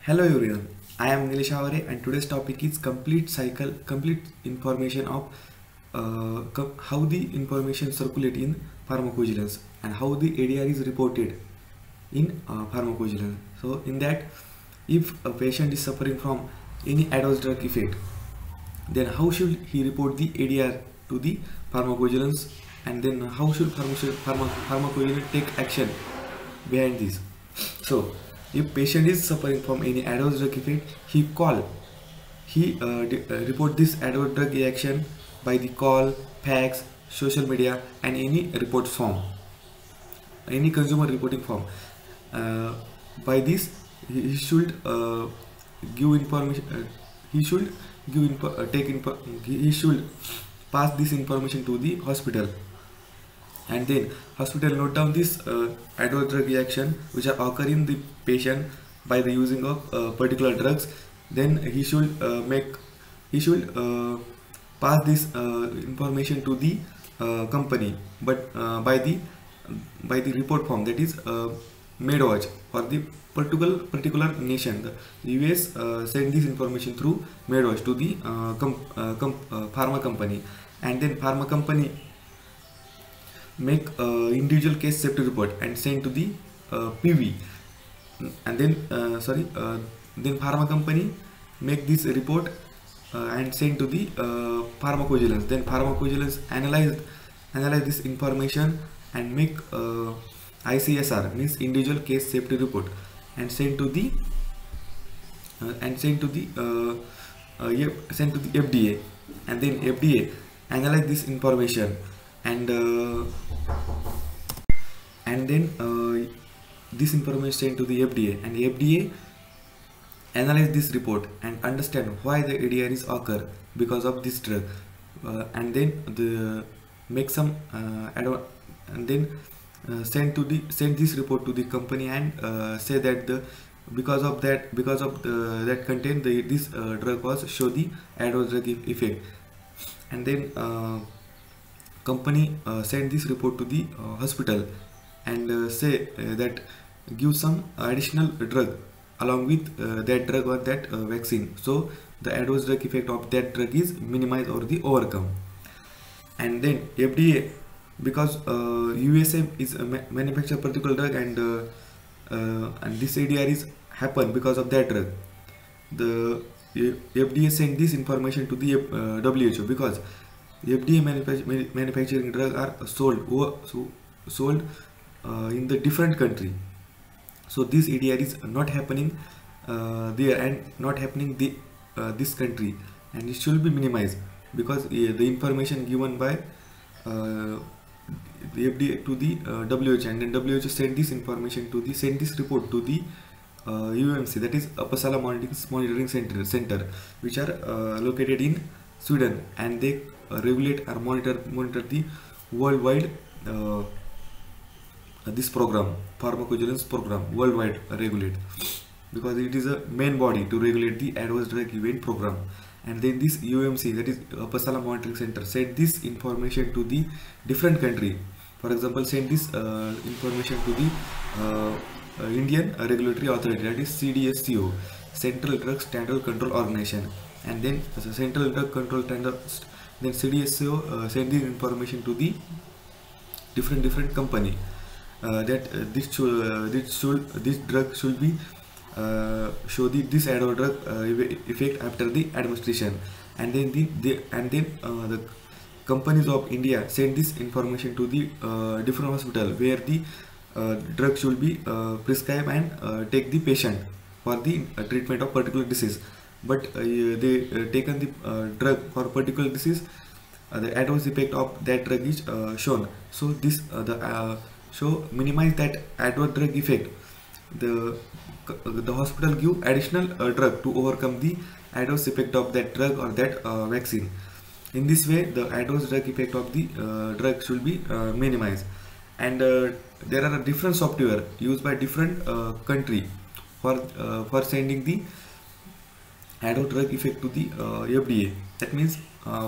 Hello everyone, I am Nilesh Avare and today's topic is complete information of how the information circulate in pharmacovigilance and how the ADR is reported in pharmacovigilance. So in that, if a patient is suffering from any adverse drug effect, then how should he report the ADR to the pharmacovigilance, and then how should pharmacovigilance take action behind this. So if patient is suffering from any adverse drug effect, he report this adverse drug reaction by the call, fax, social media, and any report form, any consumer reporting form. Uh, by this, he should give information. He should give info, take info, he should pass this information to the hospital, and then hospital note down this adverse drug reaction which are occurring in the patient by the using of particular drugs. Then he should pass this information to the company, but by the report form, that is MedWatch for the particular nation. The US send this information through MedWatch to the pharma company, and then pharma company make individual case safety report and send to the PV, and then then pharma company make this report and send to the pharmacovigilance. Then pharmacovigilance analyze this information and make ICSR, means individual case safety report, and send to the send to the FDA, and then FDA analyze this information, and then this information sent to the FDA, and FDA analyze this report and understand why the ADR is occur because of this drug, and then the make some and then send this report to the company, and say that because of that content, this drug was show the adverse drug effect, and then company send this report to the hospital, and say that give some additional drug along with that drug or that vaccine, so the adverse drug effect of that drug is minimized or the overcome. And then FDA, because USA is manufacture particular drug, and this ADR is happen because of that drug, the FDA send this information to the WHO, because FDA manufacturing drug are sold in the different country, so this ADR is not happening there and not happening this country, and it should be minimized, because the information given by the FDA to the WHO, and then WHO send this information to the send this report to the UMC, that is Uppsala Monitoring Center, which are located in Sweden, and they regulate or monitor the worldwide this program, pharmacovigilance program, worldwide regulate, because it is a main body to regulate the adverse drug event program. And then this UMC, that is Uppsala Monitoring Center, send this information to the different country. For example, send this information to the Indian Regulatory Authority, that is CDSCO, Central Drug Standard Control Organization, and then Central Drug Control Standard, then CDSCO send this information to the different company, that this drug should be show this adverse drug effect after the administration, and then the companies of India send this information to the different hospital where the drug should be prescribed and take the patient for the treatment of particular disease. But they taken the drug for particular disease, the adverse effect of that drug is shown. So this so minimize that adverse drug effect. The hospital give additional drug to overcome the adverse effect of that drug or that vaccine. In this way, the adverse drug effect of the drug should be minimized. And there are different software used by different country for sending the adverse drug effect to the FDA. That means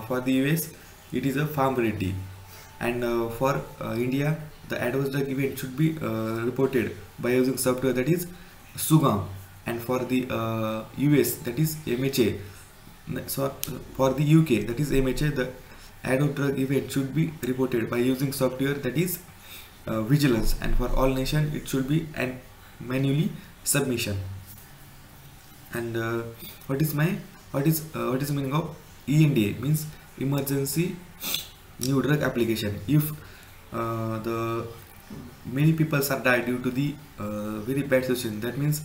for the US it is a PharmReady, and for India the adverse drug event should be reported by using software, that is SUGAM, and for the US, that is MHA. So for the UK, that is MHA, the adverse drug event should be reported by using software, that is vigilance, and for all nation it should be an manually submission. And what is the meaning of ENDA? Means emergency new drug application. If the many people are died due to the very bad situation, that means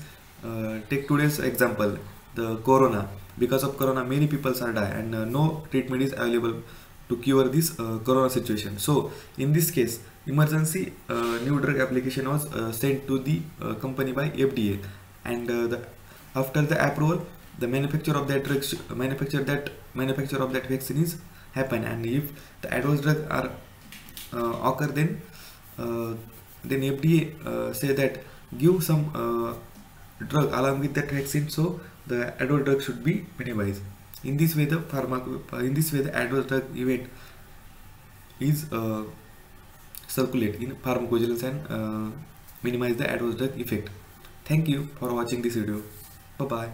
take today's example, the corona. Because of corona, many people are die, and no treatment is available to cure this corona situation. So in this case, emergency new drug application was sent to the company by FDA, and after the approval, the manufacture of that drug manufacture of that vaccine is happen. And if the adverse drug are occur, then FDA say that give some drug along with that vaccine, so the adverse drug should be minimized. In this way, the adverse drug event is circulate in pharmacovigilance and minimize the adverse drug effect. Thank you for watching this video. Bye bye.